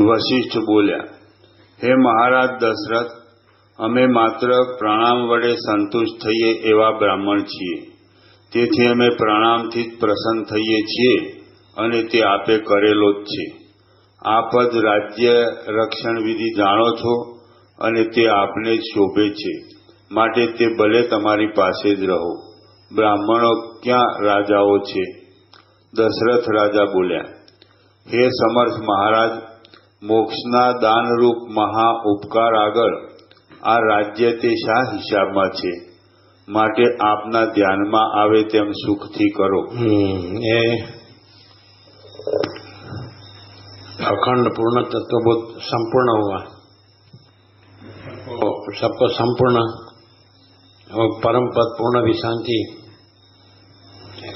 वशिष्ठ बोल्या, हे महाराज दशरथ, અમે માત્ર પ્રણામ વડે સંતુષ્ટ થઈએ એવા બ્રાહ્મણ છીએ. તેથી અમે પ્રણામથી જ પ્રસન્ન થઈએ છીએ અને તે આપે કરેલો જ છે. આપ જ રાજ્ય રક્ષણ વિધિ જાણો છો અને તે આપને જ શોભે છે, માટે તે ભલે તમારી પાસે જ રહો. બ્રાહ્મણો ક્યાં રાજાઓ છે? દશરથ રાજા બોલ્યા, હે સમર્થ મહારાજ, મોક્ષના દાનરૂપ મહા ઉપકાર આગળ આ રાજ્ય તે શા હિસાબમાં છે? માટે આપના ધ્યાનમાં આવે તેમ સુખથી કરો. એ अखंड पूर्ण तत्वबोध संपूर्ण हुआ, सबको संपूर्ण और परम पद पूर्ण विशांति,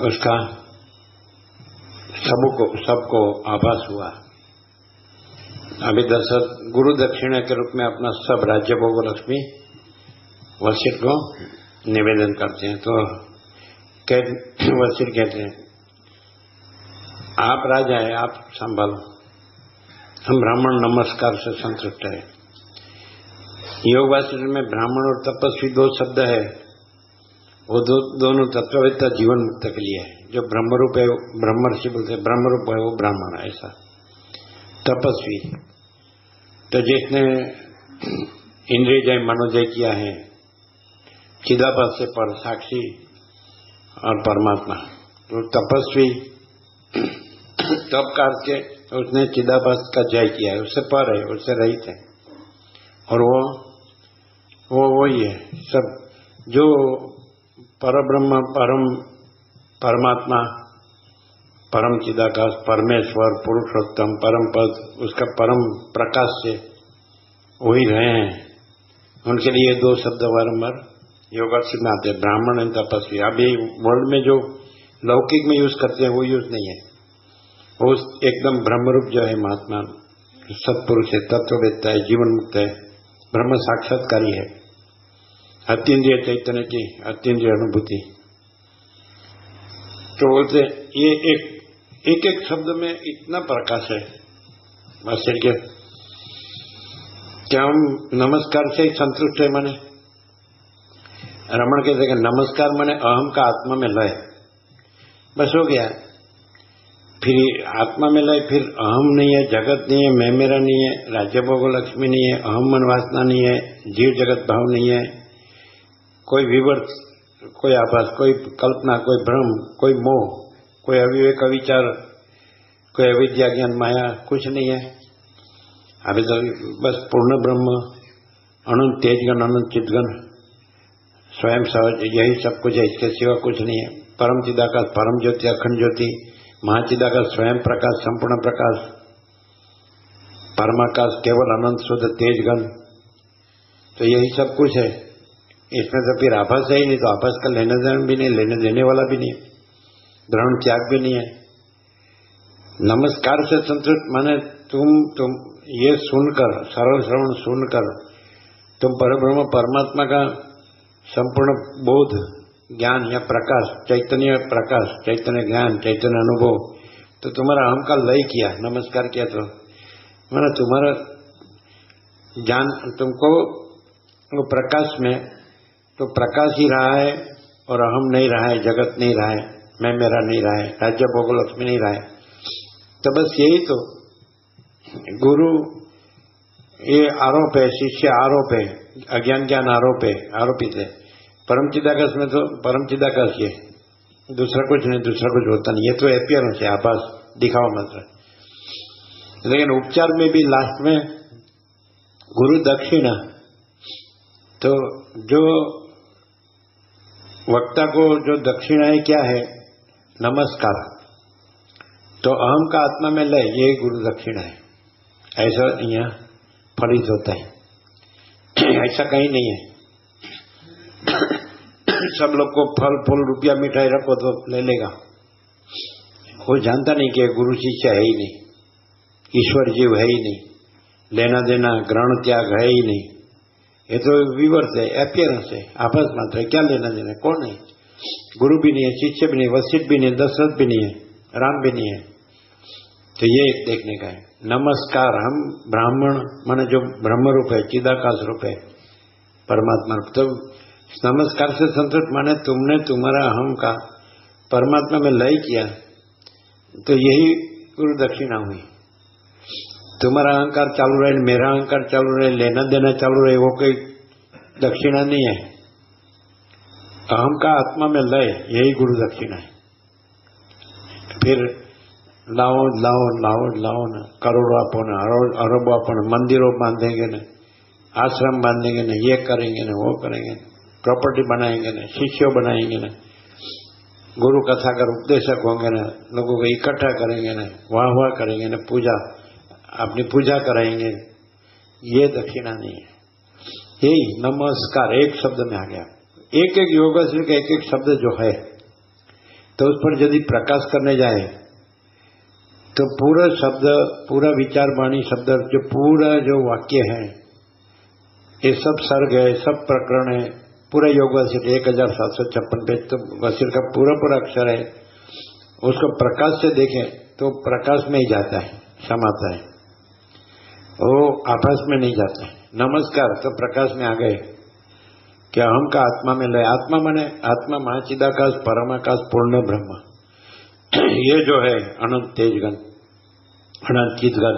उसका सबको आभास हुआ. अभी दशरथ गुरु दक्षिणा के रूप में अपना सब राज्य भोग लक्ष्मी वशिष्ठ को निवेदन करते हैं. तो वशिष्ठ कहते हैं, आप राजा है, आप संभालो, हम ब्राह्मण नमस्कार से संतुष्ट है. योग वासिष्ठ में ब्राह्मण और तपस्वी दो शब्द है, वो दोनों तत्ववेत्ता जीवन मुक्त के लिए है. जो ब्रह्मरूप है, ब्रह्मर्षि बोलते हैं, ब्रह्मरूप है वो ब्राह्मण है. ऐसा तपस्वी तो जिसने इंद्रिय जय मनोजय किया है, चिदाभास से पर साक्षी और परमात्मा. तो तपस्वी तप करके उसने चिदाभास का जय किया है, उससे पर है, उससे रहित है. और वो वही है सब, जो परब्रह्म परम परमात्मा परम चिदाकाश परमेश्वर पुरुषोत्तम परम पद, उसका परम प्रकाश से वही रहे हैं. उनके लिए दो शब्द बारंबार योगाक्षी में आते हैं, ब्राह्मण एंड तपस्वी. अभी वर्ल्ड में जो लौकिक में यूज करते हैं वो यूज नहीं है. वो एकदम ब्रह्मरूप जो है महात्मा सत्पुरुष है, तत्ववेत्ता है, जीवन मुक्त है, ब्रह्म साक्षात्कारी है, अतीन्द्रिय चैतन्य की अतीन्द्रिय अनुभूति. तो बोलते ये एक शब्द में इतना प्रकाश है वशिष्ठ के, क्या हम नमस्कार से ही संतुष्ट है? माने रमण कहते हैं नमस्कार माने अहम का आत्मा में लय, बस हो गया. फिर आत्मा में लय, फिर अहम नहीं है, जगत नहीं है, मैं मेरा नहीं है, राज्य भोग लक्ष्मी नहीं है, अहम मन वासना नहीं है, जीव जगत भाव नहीं है, कोई विवर्त, कोई आभास, कोई कल्पना, कोई भ्रम, कोई मोह, कोई अविवेक अविचार, कोई अविद्या ज्ञान माया, कुछ नहीं है. अभी तो बस पूर्ण ब्रह्म, अनंत तेजगण, अनंत चितगण, स्वयं सहज, यही सब कुछ है, इसके सिवा कुछ नहीं है. परम चिदाकाश, परम ज्योति, अखंड ज्योति, महाचिदाकाश, स्वयं प्रकाश, संपूर्ण प्रकाश, परमाकाश, केवल अनंत शुद्ध तेजगण. तो यही सब कुछ है. इसमें तो फिर आभास है ही नहीं, तो आभास का लेने देने भी नहीं, लेने देने वाला भी नहीं है, ग्रहण त्याग भी नहीं है. नमस्कार से संतुष्ट माने तुम ये सुनकर, सरल श्रवण सुनकर तुम परब्रह्म परमात्मा का संपूर्ण बोध ज्ञान या प्रकाश, चैतन्य प्रकाश, चैतन्य ज्ञान, चैतन्य अनुभव, तो तुम्हारा अहम का लय किया, नमस्कार किया. तो माना तुम्हारा ज्ञान तुमको वो प्रकाश में, तो प्रकाश ही रहा है और अहम नहीं रहा है, जगत नहीं रहा है, मैं मेरा नहीं रहा है, राज्य भोग लक्ष्मी नहीं रहा है. तो बस यही तो गुरु ये आरोप है, शिष्य आरोप है, अज्ञान ज्ञान आरोप है, आरोपित है. परम चिदाकाश में तो परम चिदाकाश ये, दूसरा कुछ नहीं, दूसरा कुछ होता नहीं. ये तो एपियरेंस है, आभास, दिखावा मात्र. लेकिन उपचार में भी लास्ट में गुरु दक्षिणा, तो जो वक्ता को जो दक्षिणा है क्या है? नमस्कार. तो अहम का आत्मा में लय, ये गुरु दक्षिणा है. ऐसा यहाँ फलित होता है, ऐसा कहीं नहीं है. सब लोग को फल फूल रुपया मिठाई रखो तो ले लेगा. वो जानता नहीं कि गुरु शिष्य है ही नहीं, ईश्वर जीव है ही नहीं, लेना देना ग्रहण त्याग है ही नहीं. ये तो विवर्त है, एपियरेंस है, आभास मात्र है. क्या लेना देना? कौन है? गुरु भी नहीं है, शिष्य भी नहीं, वशिष्ठ भी नहीं, दशरथ भी नहीं है, राम भी नहीं है. तो ये एक देखने का है. नमस्कार, हम ब्राह्मण माने जो ब्रह्म रूप है, चिदाकाश रूप है, परमात्मा रूप, तो नमस्कार से संतुष्ट माने तुमने तुम्हारा अहम का परमात्मा में लय किया, तो यही गुरु दक्षिणा हुई। तुम्हारा अहंकार चालू रहे, मेरा अहंकार चालू रहे, लेना देना चालू रहे, वो कोई दक्षिणा नहीं है। अहम का आत्मा में लय, यही गुरु दक्षिणा है। फिर लाओ लाओ लाओ लाओ न, करोड़ों आपो न, अरबों आपो न, मंदिरों बांधेंगे न, आश्रम बांधेंगे न, ये करेंगे न, वो करेंगे न, प्रॉपर्टी बनाएंगे न, शिष्यों बनाएंगे न, गुरु कथा कर उपदेशक होंगे न, लोगों को इकट्ठा करेंगे न, वाह वाह करेंगे न, पूजा अपनी पूजा कराएंगे, ये दक्षिणा नहीं है। यही नमस्कार एक शब्द में आ गया। एक एक योगाश्री का एक एक शब्द जो है, तो उस पर यदि प्रकाश करने जाए तो पूरा शब्द, पूरा विचार वाणी शब्द, जो पूरा जो वाक्य है, ये सब सर्ग है, सब प्रकरण है, पूरा योग वशिष्ठ 1756 पेज, तो वशिष्ठ का पूरा पूरा अक्षर है। उसको प्रकाश से देखें तो प्रकाश में ही जाता है, समाता है, वो आभास में नहीं जाता है। नमस्कार तो प्रकाश में आ गए कि अहम का आत्मा में लय। आत्मा माने आत्मा महाचिदाकाश, परमाकाश, पूर्ण ब्रह्म, ये जो है अनंत तेजगन, अनंत चिदगन,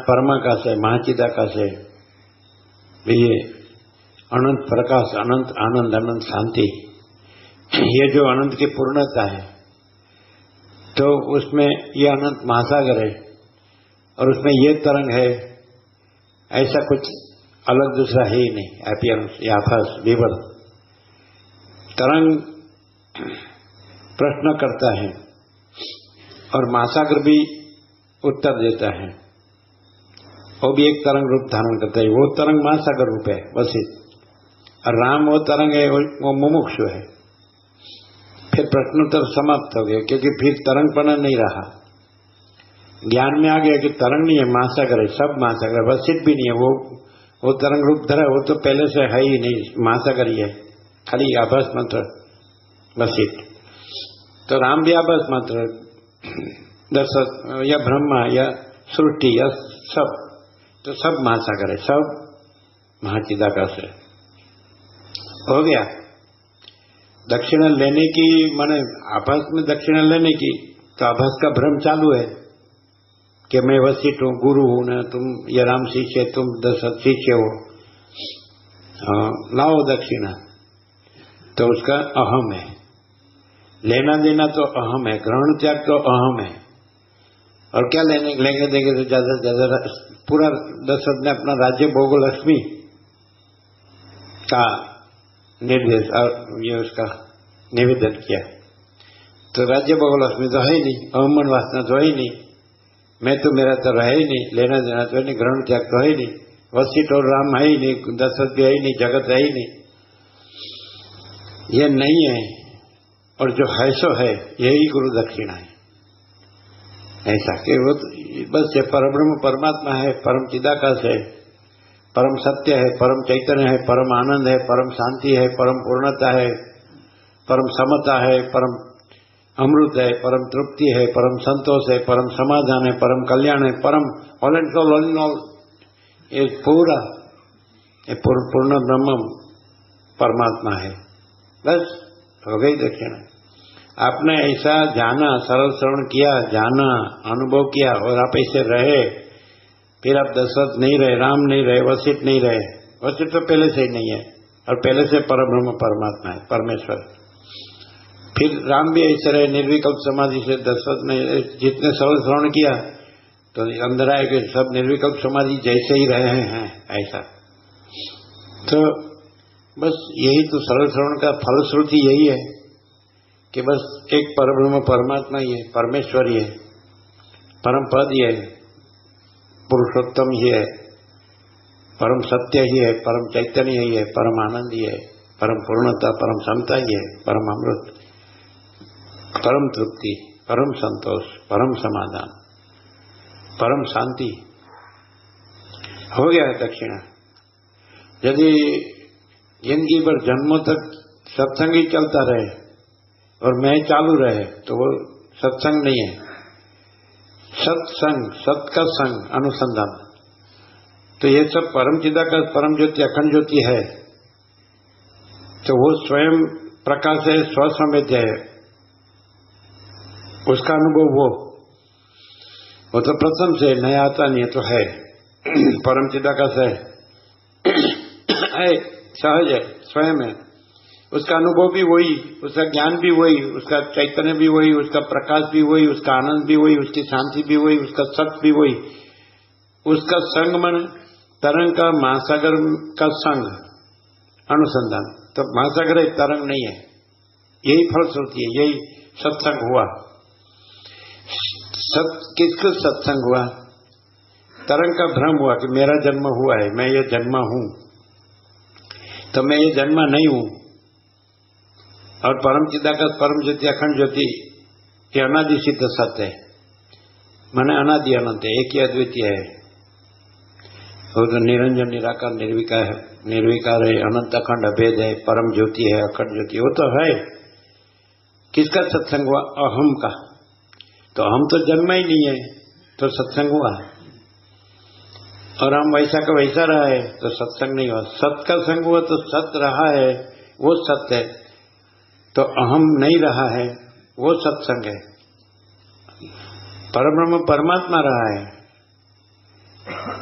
परमाकाश है, महाचिदाकाश है, ये अनंत प्रकाश, अनंत आनंद, अनंत शांति, ये जो अनंत की पूर्णता है, तो उसमें ये अनंत महासागर है और उसमें ये तरंग है, ऐसा कुछ अलग दूसरा है ही नहीं। एपियरेंस या आभास, विवर, तरंग प्रश्न करता है और महासागर भी उत्तर देता है, वो भी एक तरंग रूप धारण करता है। वो तरंग महासागर रूप है वशिष्ठ, और राम वो तरंग है, वो मुमुक्षु है। फिर प्रश्नोत्तर समाप्त हो गए, क्योंकि फिर तरंगपना नहीं रहा, ज्ञान में आ गया कि तरंग नहीं है, महासागर है, सब महासागर, वशिष्ठ भी नहीं है, वो तरंग रूप धरा, वो तो पहले से है ही नहीं, महासागर ही है, खाली आभास मात्र वशिष्ठ। तो राम भी आभास मात्र, दर्शक या ब्रह्मा या सृष्टि या सब, तो सब महासागर है, सब महाचिदाकाश है। हो गया दक्षिणा लेने की, माने आभास में दक्षिणा लेने की, तो आभास का भ्रम चालू है कि मैं वशिष्ठ हूं, गुरु हूं ना, तुम ये राम शिष्य, तुम दशरथ शिष्य हो, लाओ दक्षिणा, तो उसका अहम है। लेना देना तो अहम है, ग्रहण त्याग तो अहम है, और क्या लेंगे देंगे तो ज्यादा से ज्यादा। पूरा दशरथ ने अपना राज्य भोगलक्ष्मी का निर्देश और ये उसका निवेदन किया, तो राज्य भोगलक्ष्मी तो है ही नहीं, अहमन वासना तो है ही नहीं, मैं तो मेरा तो रहे ही नहीं, लेना देना तो है नहीं, ग्रहण त्याग तो है ही नहीं, वशिष्ठ और राम है ही नहीं, दशरथ भी है ही नहीं, जगत है ही नहीं, ये नहीं है। और जो है सो है, यही गुरु दक्षिणा है। ऐसा कि वो बस ये परब्रह्म परमात्मा है, परम चिदाकाश है, परम सत्य है, परम चैतन्य है, परम आनंद है, परम शांति है, परम पूर्णता है, परम समता है, परम अमृत है, परम तृप्ति है, परम संतोष है, परम समाधान है, परम कल्याण है, परम all and all in all, ये पूरा ये पूर्ण ब्रह्म परमात्मा है। बस हो गई दक्षिणा। आपने ऐसा जाना, सरल श्रवण किया, जाना, अनुभव किया, और आप ऐसे रहे, फिर आप दशरथ नहीं रहे, राम नहीं रहे, वशिष्ठ नहीं रहे, वशिष्ठ तो पहले से ही नहीं है, और पहले से परब्रह्म परमात्मा है, परमेश्वर। फिर राम भी ऐसे रहे, निर्विकल्प समाधि से। दशरथ ने जितने सरल श्रवण किया तो अंदर आए कि सब निर्विकल्प समाधि जैसे ही रहे हैं, ऐसा। तो बस यही तो सरल श्रवण का फलश्रुति यही है कि बस एक परब्रह्म परमात्मा ही है, परमेश्वर ही है, परम पद ही है, पुरुषोत्तम ही है, परम सत्य ही है, परम चैतन्य ही है, परम आनंद ही है, परम पूर्णता, परम समता ही है, परम अमृत, परम तृप्ति, परम संतोष, परम समाधान, परम शांति। हो गया है दक्षिणा। यदि जिंदगी भर जन्मों तक सत्संग ही चलता रहे और मैं चालू रहे, तो वो सत्संग नहीं है। सत्संग, सत का संग, अनुसंधान। तो ये सब परम चिदाकाश, परम ज्योति, अखंड ज्योति है। तो वो स्वयं प्रकाश है, स्वसंवेद्य है, उसका अनुभव वो तो प्रथम से नया आता नहीं है, तो है परम चिदाकाश है सहज है, स्वयं है, उसका अनुभव भी वही, उसका ज्ञान भी वही, उसका चैतन्य भी वही, उसका प्रकाश भी वही, उसका आनंद भी वही, उसकी शांति भी वही, उसका सत्य भी वही, उसका संग मन तरंग का, महासागर का संग, अनुसंधान। तो महासागर एक तरंग नहीं है, यही फलश्रुति है, यही सत्संग हुआ। किसको सत्संग हुआ? तरंग का भ्रम हुआ कि मेरा जन्म हुआ है, मैं ये जन्मा हूं, तो मैं ये जन्मा नहीं हूं। और परम चिदाकाश, परम ज्योति, अखंड ज्योति, ये अनादि सिद्ध सत्य है, माने अनादि अनंत है, एक ही अद्वितीय है। वो तो निरंजन, निराकार, निर्विकार है, अनंत अखंड अभेद है, परम ज्योति है, अखंड ज्योति, वो तो है। किसका सत्संग हुआ? अहम का। तो हम तो जन्मा ही नहीं है, तो सत्संग हुआ। और हम वैसा का वैसा रहा है, तो सत्संग नहीं हुआ। सत का संग हुआ तो सत रहा है, वो सत्य है। तो अहम नहीं रहा है, वो सत्संग है। परब्रह्म परमात्मा रहा है,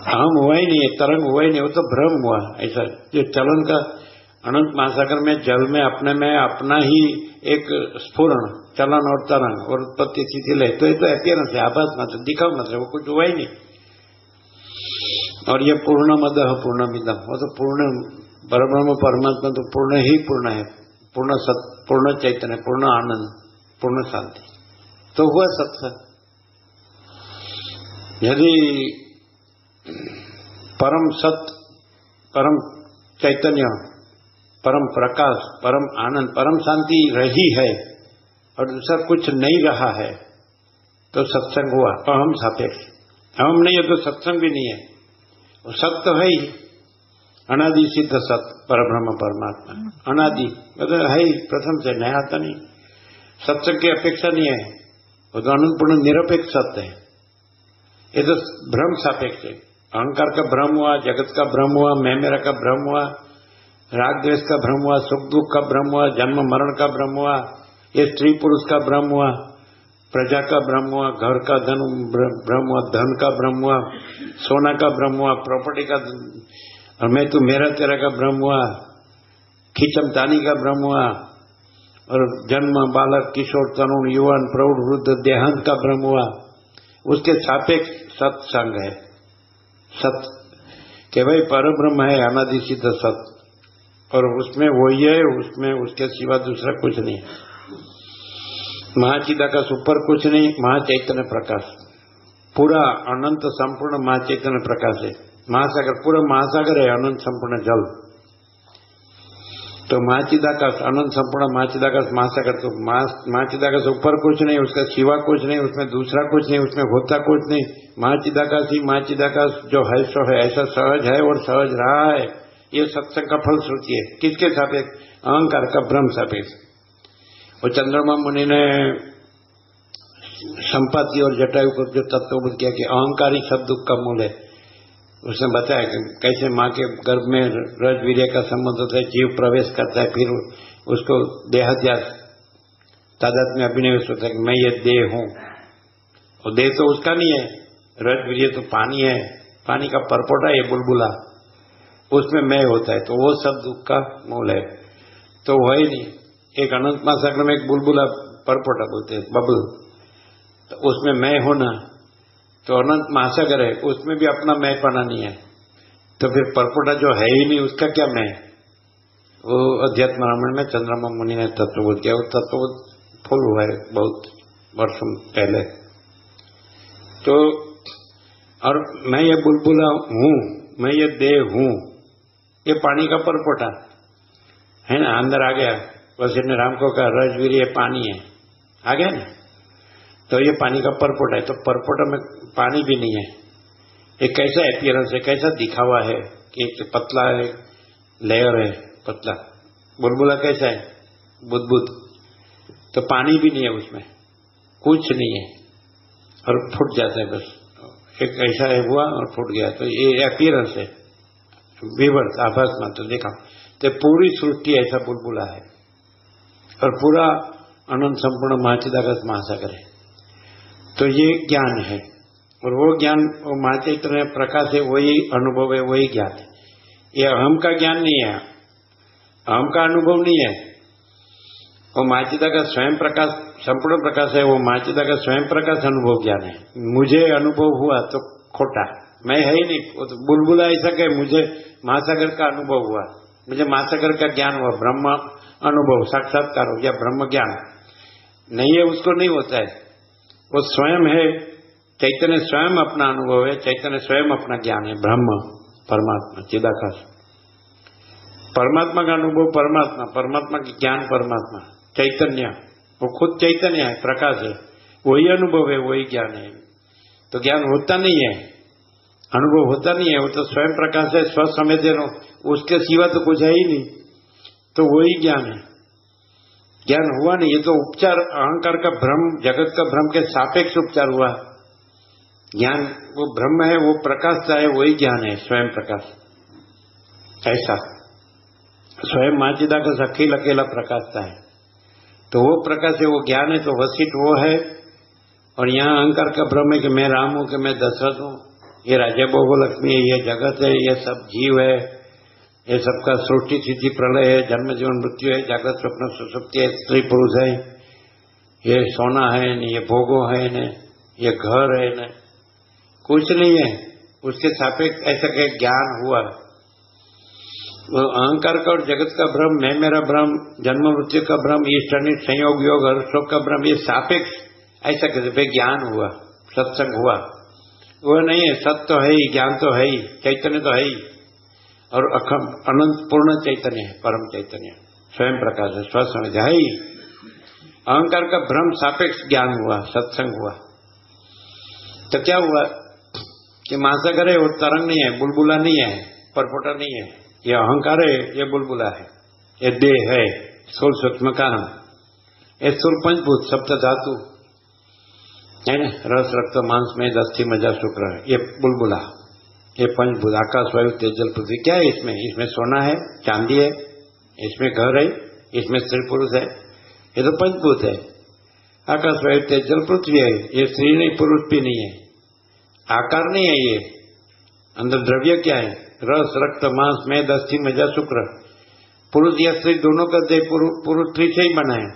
अहम हुआ ही नहीं है, तरंग हुआ ही नहीं, वो तो भ्रम हुआ। ऐसा जो चलन का अनंत महासागर में, जल में, अपने में अपना ही एक स्फुरण, चलन और तरंग और उत्पत्ति स्थिति लय, तो ये तो अपीयरेंस है, आभास मात्र, दिखाव मात्र, वो कुछ हुआ ही नहीं। और ये पूर्णमदः पूर्णमिदम्, वो तो पूर्ण परब्रह्म परमात्मा तो पूर्ण ही पूर्ण है, पूर्ण सत्य, पूर्ण चैतन्य, पूर्ण आनंद, पूर्ण शांति। तो हुआ सत्संग। यदि परम सत्य, परम चैतन्य, परम प्रकाश, परम आनंद, परम शांति रही है और दूसरा कुछ नहीं रहा है, तो सत्संग हुआ। अहम सापेक्ष, अहम नहीं है तो सत्संग भी नहीं है, वो सत्य है ही, अनादि सिद्ध सत्य, परब्रह्म परमात्मा अनादि, मतलब है ही, प्रथम से नया आता नहीं, सत्संग की अपेक्षा नहीं है, वो तो अनंतपूर्ण निरपेक्ष सत्य है। ये तो भ्रम सापेक्ष है। अहंकार का भ्रम हुआ, जगत का भ्रम हुआ, मैं मेरा का भ्रम हुआ, राग द्वेष का भ्रम हुआ, सुख दुख का भ्रम हुआ, जन्म मरण का भ्रम हुआ, ये स्त्री पुरुष का भ्रम हुआ, प्रजा का भ्रम हुआ, घर का धन भ्रम हुआ, धन का भ्रम हुआ, सोना का भ्रम हुआ, प्रॉपर्टी का, और मैं तू मेरा तेरा का भ्रम हुआ, खींचमतानी का भ्रम हुआ, और जन्म, बालक, किशोर, तरुण, युवान, प्रौढ़, वृद्ध, देहांत का भ्रम हुआ। उसके सापेक्ष सत्संग है, सत्य कि भाई परब्रह्म है, अनादि सिद्ध सत्य, और उसमें वही है, उसमें उसके सिवा दूसरा कुछ नहीं है। महाचिदाकाश ऊपर कुछ नहीं, महाचैतन्य प्रकाश, पूरा अनंत संपूर्ण महाचैतन्य प्रकाश है। महासागर, पूरा महासागर है, अनंत संपूर्ण जल। तो महाचिदाकाश, अनंत संपूर्ण महाचिदाकाश, महासागर, तो महाचिदाकाश ऊपर कुछ नहीं, उसका सिवा कुछ नहीं, उसमें दूसरा कुछ नहीं, उसमें होता कुछ नहीं। महाचिदाकाश ही महाचिदाकाश जो है सो है, ऐसा सहज है और सहज रहा है। ये सत्संग का फल श्रुति है। किसके सापेक्ष? अहंकार का भ्रम सापेक्ष। वो चंद्रमा मुनि ने संपाति और जटायु को जो तत्वबोध किया कि अहंकार ही सब दुख का मूल है, उसने बताया कि कैसे माँ के गर्भ में रजवीर्य का संबंध होता है, जीव प्रवेश करता है, फिर उसको देहाध्यास तादात्म्य अभिनिवेश होता है कि मैं ये देह हूं, और देह तो उसका नहीं है, रजवीर्य तो पानी है, पानी का परपोटा है बुलबुला, उसमें मैं होता है, तो वो सब दुख का मूल है। तो वह ही नहीं, एक अनंत महासागर में एक बुलबुला परपोटा बोलते हैं, बबल, तो उसमें मैं होना, तो अनंत महासागर है, उसमें भी अपना मैं पना नहीं है, तो फिर परपोटा जो है ही नहीं, उसका क्या मैं? वो अध्यात्म रामायण में चंद्रमा मुनि ने तत्वबोध किया। वो तत्वबोध फुल हुआ है बहुत वर्षों पहले। तो और मैं ये बुलबुला हूं, मैं ये देह हूं, ये पानी का परपोटा है ना, अंदर आ गया। वशिष्ठ ने राम को कहा रजवीर ये पानी है, आ गया ना, तो ये पानी का परपोटा है। तो परपोटा में पानी भी नहीं है, ये कैसा अपीयरेंस है, कैसा दिखावा है कि एक पतला है, लेयर है पतला, बुलबुला कैसा है बुदबुद, तो पानी भी नहीं है उसमें, कुछ नहीं है। और फूट जाता है बस, एक ऐसा हुआ और फूट गया। तो ये अपीयरेंस है, विवर्त आभास मात्र देखा। तो पूरी सृष्टि ऐसा बुलबुला है और पूरा अनंत संपूर्ण महाचिदाकाश महासागर है। तो ये ज्ञान है, और वो ज्ञान वो महाचैतन्य प्रकाश है, वही अनुभव है, वही ज्ञान है। ये अहम का ज्ञान नहीं है, अहम का अनुभव नहीं है। वो महाचिदाकाश स्वयं प्रकाश संपूर्ण प्रकाश है, वो महाचिदाकाश स्वयं प्रकाश अनुभव ज्ञान है। मुझे अनुभव हुआ तो खोटा, मैं है ही नहीं। वो तो बुलबुला ऐसा कहे मुझे महासागर का अनुभव हुआ, मुझे महासागर का ज्ञान हुआ, ब्रह्म अनुभव साक्षात्कार हो गया, ब्रह्म ज्ञान नहीं है, उसको नहीं होता है। वो स्वयं है, चैतन्य स्वयं अपना अनुभव है, चैतन्य स्वयं अपना ज्ञान है, ब्रह्म परमात्मा चिदाकाश। परमात्मा का अनुभव परमात्मा, परमात्मा की ज्ञान परमात्मा, चैतन्य वो खुद चैतन्य है, प्रकाश है, वही अनुभव है, वही ज्ञान है। तो ज्ञान होता नहीं है, अनुभव होता नहीं है, वो तो स्वयं प्रकाश है, स्व समय दे रहा, उसके सिवा तो कुछ है ही नहीं। तो वही ज्ञान है, ज्ञान हुआ नहीं। ये तो उपचार, अहंकार का भ्रम, जगत का भ्रम के सापेक्ष उपचार हुआ। ज्ञान वो ब्रह्म है, वो प्रकाश है, वही ज्ञान है, स्वयं प्रकाश। ऐसा स्वयं महाचिदाकाश अकेला अकेला प्रकाशता है, तो वो प्रकाश है, वो ज्ञान है, तो वसिष्ठ वो है। और यहाँ अहंकार का भ्रम है कि मैं राम हूं, कि मैं दशरथ हूं, ये राजा भोग लक्ष्मी है, ये जगत है, ये सब जीव है, ये सबका सृष्टि स्थिति प्रलय है, जन्म जीवन मृत्यु है, जागृत स्वप्न सुषुप्ति है, स्त्री पुरुष है, ये सोना है न, ये भोगो है न, ये घर है न, कुछ नहीं है। उसके सापेक्ष ऐसा के ज्ञान हुआ। वो अहंकार का और जगत का भ्रम, मैं मेरा भ्रम, जन्म मृत्यु का भ्रम, इष्ट अनिष्ट संयोग योग हर्ष शोक का भ्रम, ये सापेक्ष ऐसा कहते ज्ञान हुआ, सत्संग हुआ। वो नहीं है, सत्य तो है ही, ज्ञान तो है ही, चैतन्य तो है ही, और अनंत पूर्ण चैतन्य है, परम चैतन्य स्वयं प्रकाश है, स्वसमझ है ही। अहंकार का भ्रम सापेक्ष ज्ञान हुआ, सत्संग हुआ। तो क्या हुआ कि महासागर है, वो तरंग नहीं है, बुलबुला नहीं है, परपोटा नहीं है, ये अहंकार है, ये बुलबुला है, ये देह है, स्थूल सूक्ष्म कारण, ये स्थूल पंचभूत सप्त धातु है ना, रस रक्त मांस में अस्थि मज्जा शुक्र है, ये बुलबुला, ये पंचभूत आकाश वायु तेज जल पृथ्वी। क्या है इसमें? इसमें सोना है, चांदी है, इसमें घर है, इसमें स्त्री पुरुष है, ये तो पंचभूत है। आकाश वायु तेज जल पृथ्वी है, ये स्त्री नहीं पुरुष भी नहीं है, आकार नहीं है, ये अंदर द्रव्य क्या है? रस रक्त मांस मेद अस्थि मज्जा शुक्र। पुरुष या स्त्री दोनों का देह पुरुष स्त्री से ही बना है।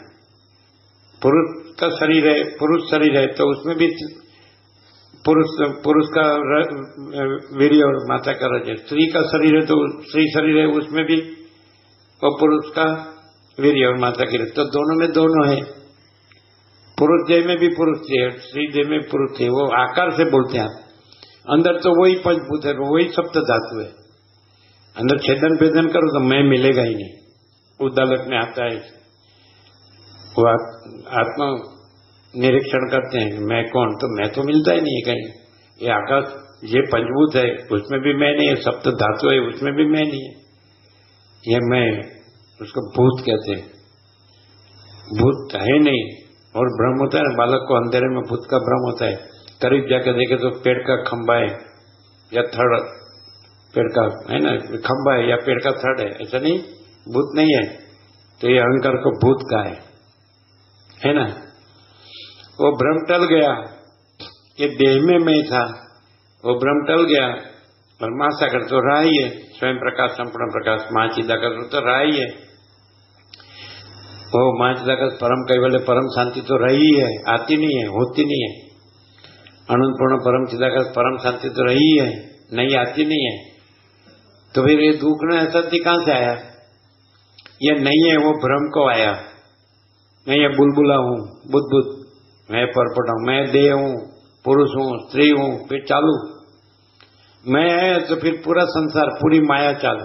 पुरुष का शरीर है, पुरुष शरीर है, तो उसमें भी पुरुष का वीर्य और माता का रज है। स्त्री का शरीर है तो स्त्री शरीर है, उसमें भी वो पुरुष का वीर्य और माता की रज, तो दोनों में दोनों है। पुरुष देह में भी पुरुष है, स्त्री देह में पुरुष है। वो आकार से बोलते हैं, अंदर तो वही पंचभूत है, वही सप्त धातु है। अंदर छेदन भेदन करो तो मैं मिलेगा ही नहीं। उद्दालक में आता है, वो आत्मा निरीक्षण करते हैं मैं कौन, तो मैं तो मिलता ही नहीं है कहीं। ये आकाश, ये पंचभूत है, उसमें भी मैं नहीं है, सप्त धातु है, उसमें भी मैं नहीं है। ये मैं, उसको भूत कहते हैं, भूत है नहीं। और भ्रम होता है ना, बालक को अंधेरे में भूत का भ्रम होता है, करीब जाकर देखे तो पेड़ का खंबा है या थड़, पेड़ का है ना खंबा है या पेड़ का थड़ है, ऐसा नहीं, भूत नहीं है। तो ये अहंकार को भूत का है ना। वो भ्रम टल गया, ये देह में मैं था, वो भ्रम टल गया। और महासागर तो रहा ही है, स्वयं प्रकाश संपूर्ण प्रकाश महाचिदाकाश तो रहा ही है। वो महाचिदाकाश परम कैवल्य परम शांति तो रही है, आती नहीं है, होती नहीं है। अनंत पूर्ण परम चिदाकाश परम शांति तो रही है, नहीं आती नहीं है। तो फिर ये दुख न असत्य कहां से आया? ये नहीं है, वो भ्रम को आया। मैं ये बुलबुला हूं, बुद्ध, मैं परपट हूं, मैं देह हूं, पुरुष हूं, स्त्री हूं, फिर चालू मैं है, तो फिर पूरा संसार, पूरी माया चालू।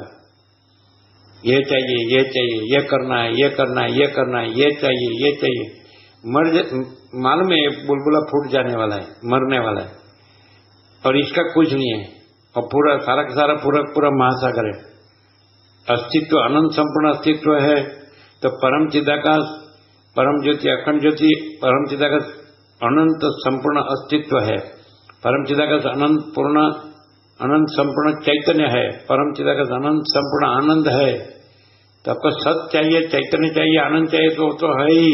ये चाहिए, ये चाहिए, ये करना है, ये करना है, ये करना है, ये चाहिए, ये चाहिए। मालूम है बुलबुला फूट जाने वाला है, मरने वाला है, और इसका कुछ नहीं है। और पूरा सारा का सारा पूरा महासागर है। अस्तित्व अनंत संपूर्ण अस्तित्व है। तो परम चिदाकाश, परम ज्योति, अखंड ज्योति, परम चिदाकाश अनंत संपूर्ण अस्तित्व है, परम चिदाकाश अनंत पूर्ण अनंत संपूर्ण चैतन्य है, परम चिदाकाश अनंत संपूर्ण आनंद है, तो आपको सत चाहिए, चैतन्य चाहिए, आनंद चाहिए तो वो तो है ही।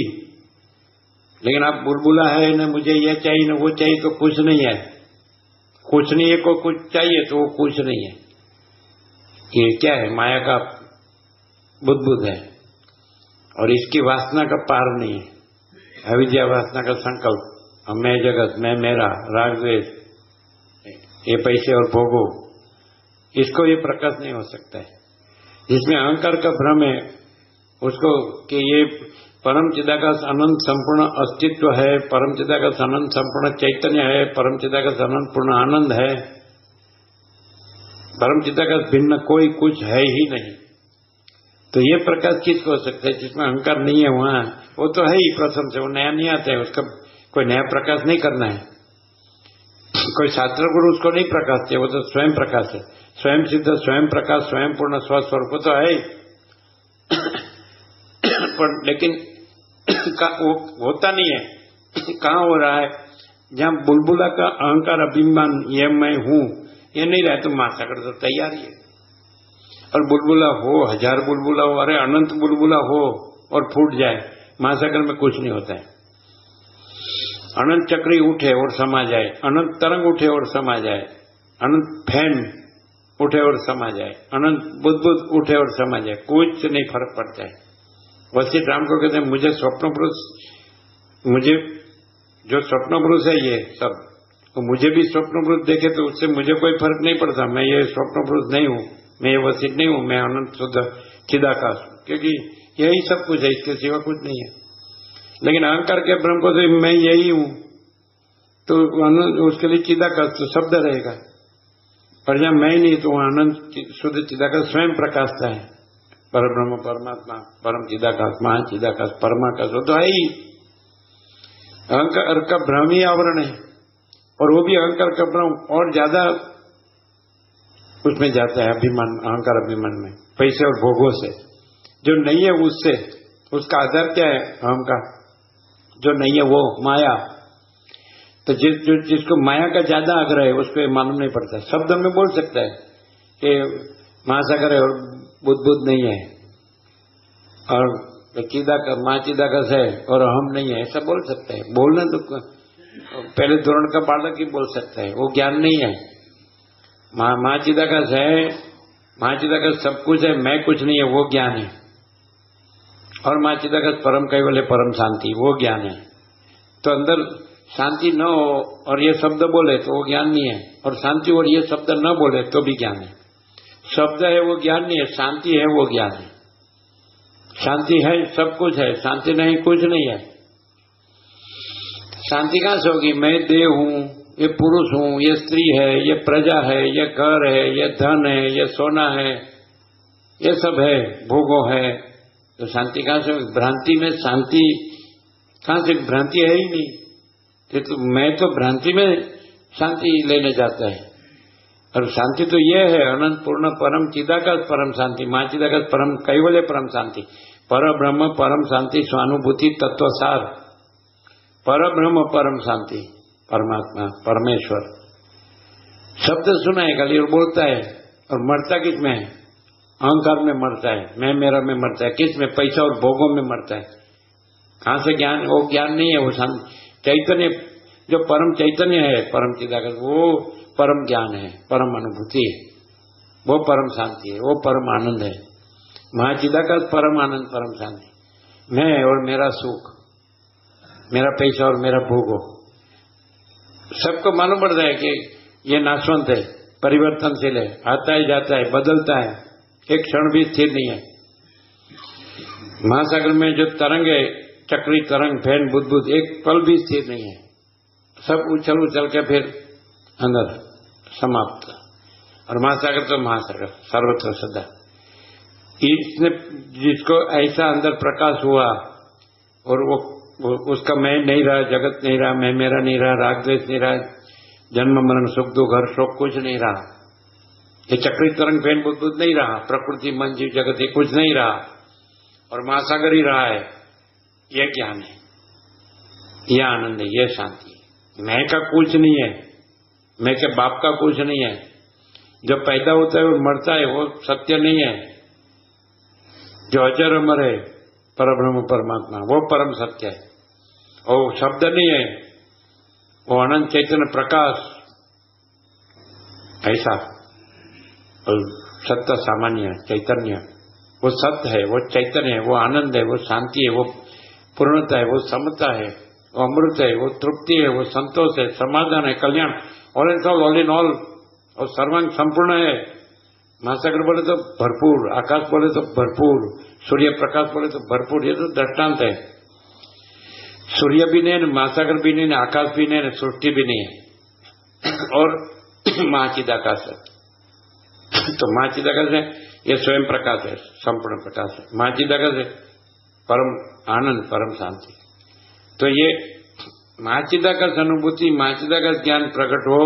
लेकिन आप बुलबुला है न मुझे ये चाहिए न वो चाहिए तो कुछ नहीं है, कुछ नहीं है को कुछ चाहिए तो वो कुछ नहीं है। ये क्या है? माया का बुद्बुद है और इसकी वासना का पार नहीं है। अविद्या वासना का संकल्प, मैं जगत, मैं मेरा, राग द्वेष, ये पैसे और भोगो, इसको ये प्रकाश नहीं हो सकता है। जिसमें अहंकार का भ्रम है उसको कि ये परम चिदाकाश अनंत संपूर्ण अस्तित्व है, परम चिदाकाश अनंत संपूर्ण चैतन्य है, परम चिदाकाश अनंत पूर्ण आनंद है, परम चिदाकाश भिन्न कोई कुछ है ही नहीं। तो ये प्रकाश किसको हो सकता है? जिसमें अहंकार नहीं है वहां वो तो है ही प्रथम से, वो नया नहीं आता है, उसका कोई नया प्रकाश नहीं करना है, कोई शास्त्र गुरु उसको नहीं प्रकाश चाहिए, वो तो स्वयं प्रकाश है, स्वयं सिद्ध, स्वयं प्रकाश, स्वयं पूर्ण स्वस्वरूप तो है पर लेकिन वो होता नहीं है। कहाँ हो रहा है? जहां बुलबुला का अहंकार अभिमान ये मैं हूं ये नहीं रहा, तो महासागर तो तैयार ही है। और बुलबुला हो, 1000 बुलबुला हो, अरे अनंत बुलबुला हो और फूट जाए, महासागर में कुछ नहीं होता है। अनंत चक्री उठे और समा जाए, अनंत तरंग उठे और समा जाए, अनंत फैन उठे और समा जाए, अनंत बुद्बुद उठे और समा जाए, कुछ नहीं फर्क पड़ता है। वशिष्ठ राम को कहते हैं मुझे स्वप्न पुरुष, मुझे जो स्वप्न पुरुष है ये सब, तो मुझे भी स्वप्न पुरुष देखे तो उससे मुझे कोई फर्क नहीं पड़ता, मैं ये स्वप्न पुरुष नहीं हूं, मैं ये वशिष्ठ नहीं हूं, मैं अनंत शुद्ध चिदाकाश हूं, क्योंकि यही सब कुछ है, इसके सिवा कुछ नहीं है। लेकिन अहंकार के भ्रम को तो मैं यही हूं, तो उसके लिए चिदाकाश तो शब्द रहेगा, पर जहां मैं नहीं तो वहां अनंत शुद्ध चिदाकाश स्वयं प्रकाशता है, पर ब्रह्म परमात्मा, परम चिदाकाश, महाचिदाकाश, परमाकाश, वो तो है ही। अहंकार का भ्रम ही आवरण है, और वो भी अहंकार का भ्रम और ज्यादा उसमें जाता है, अभिमान, अहंकार अभिमान में, पैसे और भोगों से। जो नहीं है उससे, उसका आधार क्या है? अहंकार। जो नहीं है वो माया। तो जिसको माया का ज्यादा आग्रह है उसको मालूम नहीं पड़ता, शब्द में बोल सकता है कि महासागर है और बुद्बुद नहीं है, और माँ चिदाकाश है और हम नहीं है, ऐसा बोल सकता है। बोलना तो पहले धोरण का बालक ही बोल सकता है, वो ज्ञान नहीं है। माँ चिदाकाश है, माँ चिदाकाश सब कुछ है, मैं कुछ नहीं है, वो ज्ञान है। और माँ चिदाकाश परम कैवल्य, परम शांति, वो ज्ञान है। तो अंदर शांति न हो और ये शब्द बोले तो वो ज्ञान नहीं है, और शांति और ये शब्द न बोले तो भी ज्ञान है। शब्द है वो ज्ञान नहीं है, शांति है वो ज्ञान है। शांति है सब कुछ है, शांति नहीं कुछ नहीं है। शांति कहां से होगी? मैं देह हूं, ये पुरुष हूं, ये स्त्री है, ये प्रजा है, ये घर है, ये धन है, ये सोना है, ये सब है, भोगो है, तो शांति कहां से? भ्रांति में शांति कहां से? भ्रांति है ही नहीं। तो मैं तो भ्रांति में शांति लेने जाता है, और शांति तो ये है अनंत पूर्ण परम चिदाकाश परम शांति, मां चिदाकाश परम कैवल्य परम शांति, पर ब्रह्म परम शांति, स्वानुभूति तत्वसार, पर ब्रह्म परम शांति, परमात्मा परमेश्वर। शब्द सुना है खाली और बोलता है, और मरता किस में है? अहंकार में मरता है, मैं मेरा में मरता है। किस में? पैसा और भोगों में मरता है। कहां से ज्ञान? वो ज्ञान नहीं है, वो चैतन्य, जो परम चैतन्य है, परम चिदाकाश, वो परम ज्ञान है, परम अनुभूति है, वो परम शांति है, वो परम आनंद है। महाचिदाकाश परम आनंद, परम शांति। मैं और मेरा सुख, मेरा पैसा और मेरा भोगो, सबको मालूम पड़ता है कि ये नाशवंत है, परिवर्तनशील है, आता है जाता है, बदलता है, एक क्षण भी स्थिर नहीं है। महासागर में जो तरंग है, चक्री तरंग, फैन, बुद्बुद, एक पल भी स्थिर नहीं है, सब उछल उछल के फिर अंदर समाप्त। और महासागर तो महासागर सर्वत्र सदा। इसने जिसको ऐसा अंदर प्रकाश हुआ, और वो उसका मैं नहीं रहा, जगत नहीं रहा, मैं मेरा नहीं रहा, राग द्वेष नहीं रहा, जन्म मरण सुख दुख हर शोक कुछ नहीं रहा, ये चक्री तरंग फैन बुद्बुद नहीं रहा, प्रकृति मन जीव जगत ये कुछ नहीं रहा, और महासागर ही रहा है, यह ज्ञान है। ये आनंद है, ये शांति है। मैं का कुछ नहीं है, मैं के बाप का कुछ नहीं है। जो पैदा होता है वो मरता है, वो सत्य नहीं है। जो अजर अमर है परब्रह्म परमात्मा, वो परम सत्य है। और शब्द नहीं है, वो अनंत चैतन्य प्रकाश ऐसा। और सत्य सामान्य चैतन्य, वो सत्य है, वो चैतन्य है, वो आनंद है, वो शांति है, वो पूर्णता है, वो समता है, वो अमृत है, वो तृप्ति है, वो संतोष है, समाधान है, कल्याण, ऑल इन ऑल, और सर्वांग संपूर्ण है। महासागर बोले तो भरपूर, आकाश बोले तो भरपूर, सूर्य प्रकाश बोले तो भरपूर। ये तो दृष्टांत है। सूर्य भी नहीं, महासागर भी नहीं, आकाश भी नहीं, सृष्टि भी नहीं है, और महाचिदाकाश है। तो महाचिदाकाश है, ये स्वयं प्रकाश है, संपूर्ण प्रकाश है। महाचिदाकाश है परम आनंद, परम शांति। तो ये महाचिदाकाश अनुभूति, महाचिदाकाश ज्ञान प्रकट हो,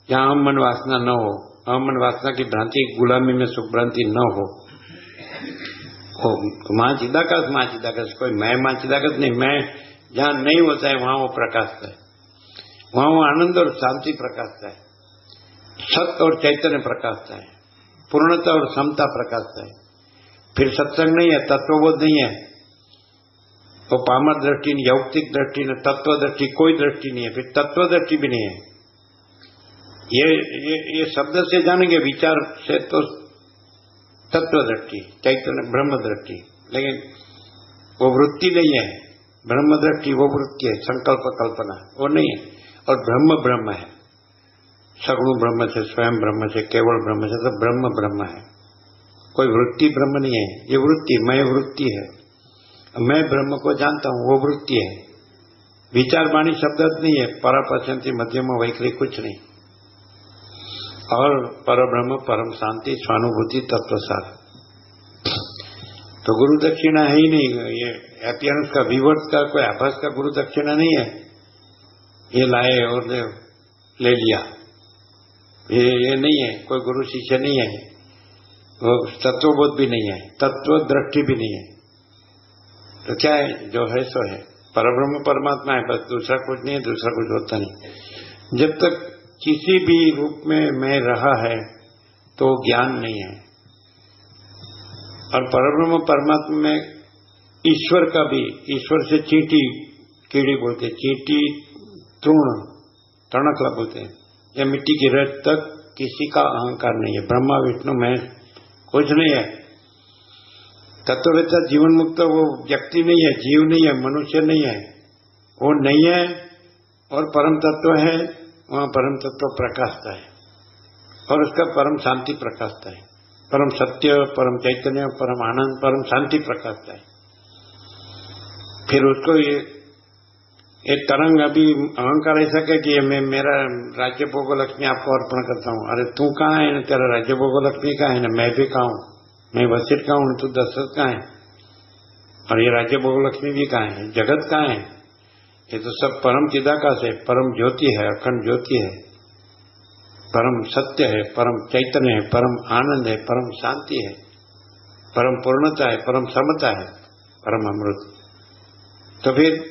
जहां हम मन वासना न हो, हम मन वासना की भ्रांति, गुलामी में सुख भ्रांति न हो। महाचिदाकाश, कोई मैं महाचिदाकाश नहीं। मैं जहां नहीं होता है वहां वो प्रकाशता है, वहां वो आनंद और शांति प्रकाशता है, सत्य और चैतन्य प्रकाशता है, पूर्णता और समता प्रकाशता है। फिर सत्संग नहीं है, तत्वबोध नहीं है, तो पामर दृष्टि, यौक्तिक दृष्टि, न तत्व दृष्टि, कोई दृष्टि नहीं है। फिर तत्व दृष्टि भी नहीं है। ये शब्द से जानेंगे, विचार से तो तत्व दृष्टि, चैतन्य ब्रह्म दृष्टि, लेकिन वो वृत्ति नहीं है। ब्रह्म दृष्टि वो वृत्ति है, संकल्प कल्पना वो नहीं है। और ब्रह्म ब्रह्म है, सगुण ब्रह्म से, स्वयं ब्रह्म से, केवल ब्रह्म से, तो ब्रह्म ब्रह्म है। कोई वृत्ति ब्रह्म नहीं है। ये वृत्ति, मैं वृत्ति है, मैं ब्रह्म को जानता हूं, वो वृत्ति है। विचार वाणी शब्द नहीं है, परापश्यंती मध्यम वैखरी कुछ नहीं। और परब्रह्म परम शांति स्वानुभूति तत्वसार। तो गुरु दक्षिणा है ही नहीं। ये एपियरेंस का, व्यूअर्स का, कोई आभास का गुरु दक्षिणा नहीं है। ये लाए और ले लिया, ये नहीं है। कोई गुरु शिष्य नहीं है, वो तत्वबोध भी नहीं है, तत्व दृष्टि भी नहीं है। तो क्या है? जो है सो है, परब्रह्म परमात्मा है, बस दूसरा कुछ नहीं है, दूसरा कुछ होता नहीं। जब तक किसी भी रूप में मैं रहा है तो ज्ञान नहीं है। और परब्रह्म परमात्मा में ईश्वर का भी, ईश्वर से चींटी कीड़ी बोलते, चींटी तृण तणकला बोलते हैं, या मिट्टी की रेत तक किसी का अहंकार नहीं है। ब्रह्मा विष्णु मैं कुछ नहीं है। तत्ववेत्ता जीवन मुक्त वो व्यक्ति नहीं है, जीव नहीं है, मनुष्य नहीं है, वो नहीं है। और परम तत्व है, वहां परम तत्व प्रकाशता है, और उसका परम शांति प्रकाशता है, परम सत्य, परम चैतन्य, परम आनंद, परम शांति प्रकाशता है। फिर उसको ये तरंग अभी अहंकार ऐसा क्या कि मैं मेरा राज्य भोग लक्ष्मी आपको अर्पण करता हूं। अरे तू कहाँ है? तेरा राज्य भोग लक्ष्मी कहाँ है? ना मैं भी कहाँ हूं, मैं वशिष्ठ कहाँ हूं, तू दशरथ कहाँ है? और ये राज्य भोग लक्ष्मी भी कहाँ है? जगत कहाँ है? ये तो सब परम चिदाकाश है, परम ज्योति है, अखंड ज्योति है, परम सत्य है, परम चैतन्य है, परम आनंद है, परम शांति है, परम पूर्णता है, परम समता है, परम अमृत। तो फिर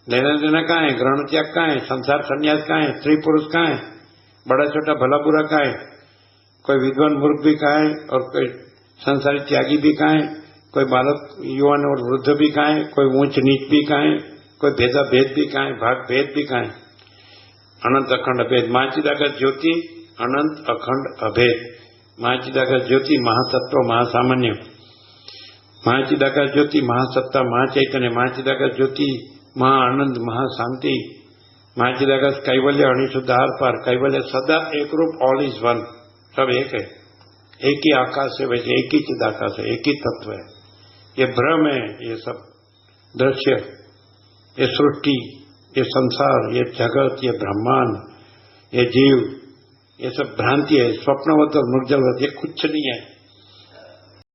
लेना देना कहाँ है? ग्रहण त्याग कहाँ है? संसार संन्यास कहाँ है? स्त्री पुरुष कहाँ है? बड़ा छोटा भला बुरा कहाँ है? कोई विद्वान मूर्ख भी कहाँ है? और कोई संसारी त्यागी भी कहाँ है? कोई बालक युवान और वृद्ध भी कहाँ है? कोई ऊंच नीच भी कहाँ है? कोई भेदा भेद भी कहाँ है? भाग भेद भी कहाँ है? अनंत अखंड अभेद महाचिदाकाश ज्योति, अनंत अखंड अभेद महाचिदाकाश ज्योति, महातत्व महासामान्य, महाचिदाकाश ज्योति, महासत्ता महाचैतन्य, महाचिदाकाश ज्योति, महाआनंद महाशांति, महाचिदाकाश कैवल्य, अणिशुद्ध आर पार कैवल्य, सदा एक रूप, ऑल इज वन, सब एक है, एक ही आकाश है, वैसे एक ही चिदाकाश है, एक ही तत्व है। ये भ्रम है, ये सब दृश्य, ये सृष्टि, ये संसार, ये जगत, ये ब्रह्मांड, ये जीव, ये सब भ्रांति है, स्वप्नवत और मृगजलवत, ये कुछ नहीं है।